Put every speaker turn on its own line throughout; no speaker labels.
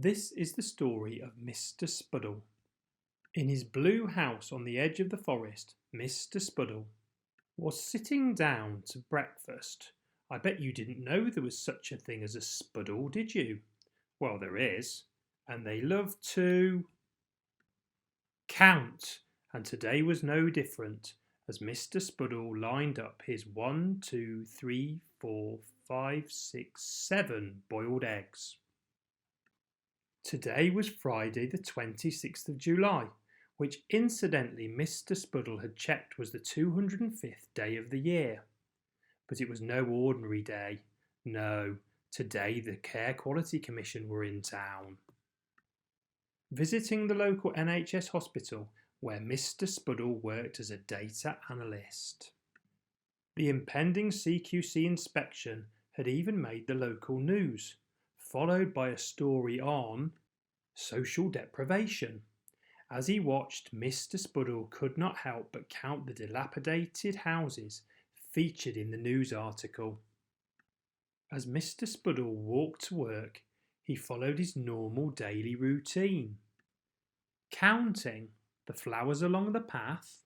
This is the story of Mr. Spuddle. In his blue house on the edge of the forest, Mr. Spuddle was sitting down to breakfast. I bet you didn't know there was such a thing as a Spuddle, did you? Well, there is, and they love to count, and today was no different, as Mr. Spuddle lined up his 1, 2, 3, 4, 5, 6, 7 boiled eggs. Today was Friday the 26th of July, which incidentally Mr. Spuddle had checked was the 205th day of the year. But it was no ordinary day. No, today the Care Quality Commission were in town. Visiting the local NHS hospital where Mr. Spuddle worked as a data analyst. The impending CQC inspection had even made the local news, followed by a story on social deprivation. As he watched, Mr. Spuddle could not help but count the dilapidated houses featured in the news article. As Mr. Spuddle walked to work, he followed his normal daily routine, counting the flowers along the path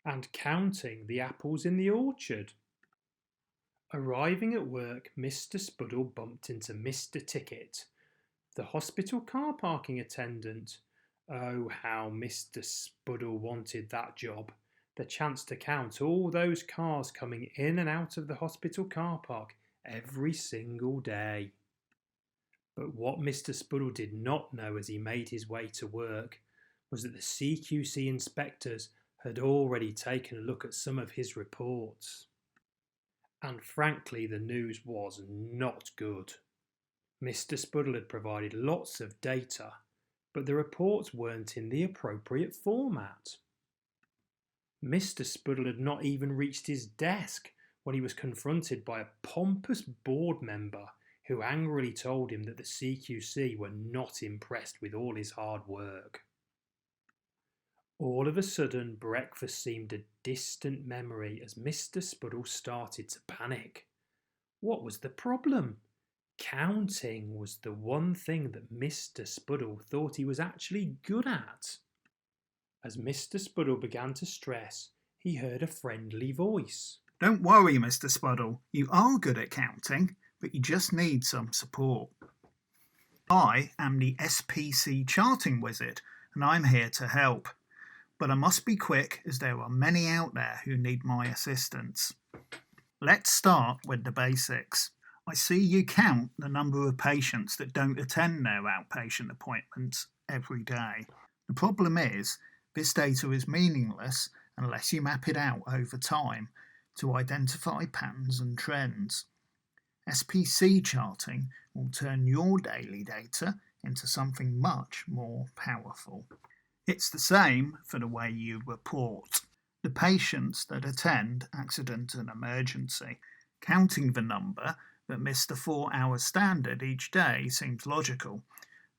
and counting the apples in the orchard. Arriving at work, Mr. Spuddle bumped into Mr. Ticket, the hospital car parking attendant. Oh, how Mr. Spuddle wanted that job, the chance to count all those cars coming in and out of the hospital car park every single day. But what Mr. Spuddle did not know as he made his way to work was that the CQC inspectors had already taken a look at some of his reports. And frankly, the news was not good. Mr. Spuddle had provided lots of data, but the reports weren't in the appropriate format. Mr. Spuddle had not even reached his desk when he was confronted by a pompous board member who angrily told him that the CQC were not impressed with all his hard work. All of a sudden, breakfast seemed a distant memory as Mr. Spuddle started to panic. What was the problem? Counting was the one thing that Mr. Spuddle thought he was actually good at. As Mr. Spuddle began to stress, he heard a friendly voice.
Don't worry, Mr. Spuddle. You are good at counting, but you just need some support. I am the SPC charting wizard, and I'm here to help. But I must be quick as there are many out there who need my assistance. Let's start with the basics. I see you count the number of patients that don't attend their outpatient appointments every day. The problem is, this data is meaningless unless you map it out over time to identify patterns and trends. SPC charting will turn your daily data into something much more powerful. It's the same for the way you report the patients that attend accident and emergency. Counting the number that miss the 4-hour standard each day seems logical,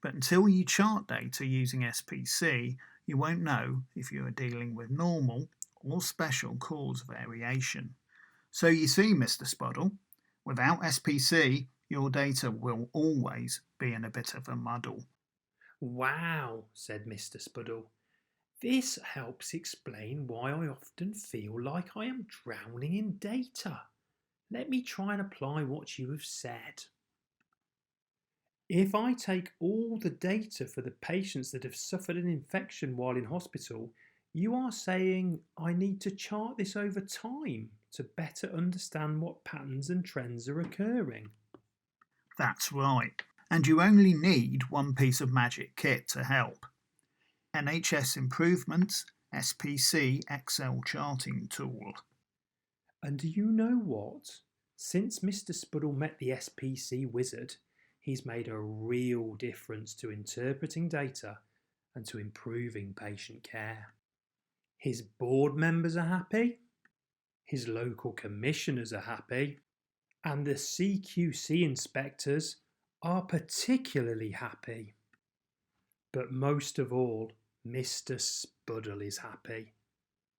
but until you chart data using SPC, you won't know if you are dealing with normal or special cause variation. So you see, Mr. Spuddle, without SPC, your data will always be in a bit of a muddle.
Wow, said Mr. Spuddle. This helps explain why I often feel like I am drowning in data. Let me try and apply what you have said. If I take all the data for the patients that have suffered an infection while in hospital, you are saying I need to chart this over time to better understand what patterns and trends are occurring.
That's right. And you only need one piece of magic kit to help. NHS Improvements SPC Excel charting tool.
And do you know what? Since Mr. Spuddle met the SPC wizard, he's made a real difference to interpreting data and to improving patient care. His board members are happy, his local commissioners are happy, and the CQC inspectors are particularly happy. But most of all, Mr. Spuddle is happy.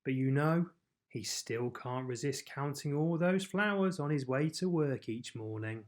But you know, he still can't resist counting all those flowers on his way to work each morning.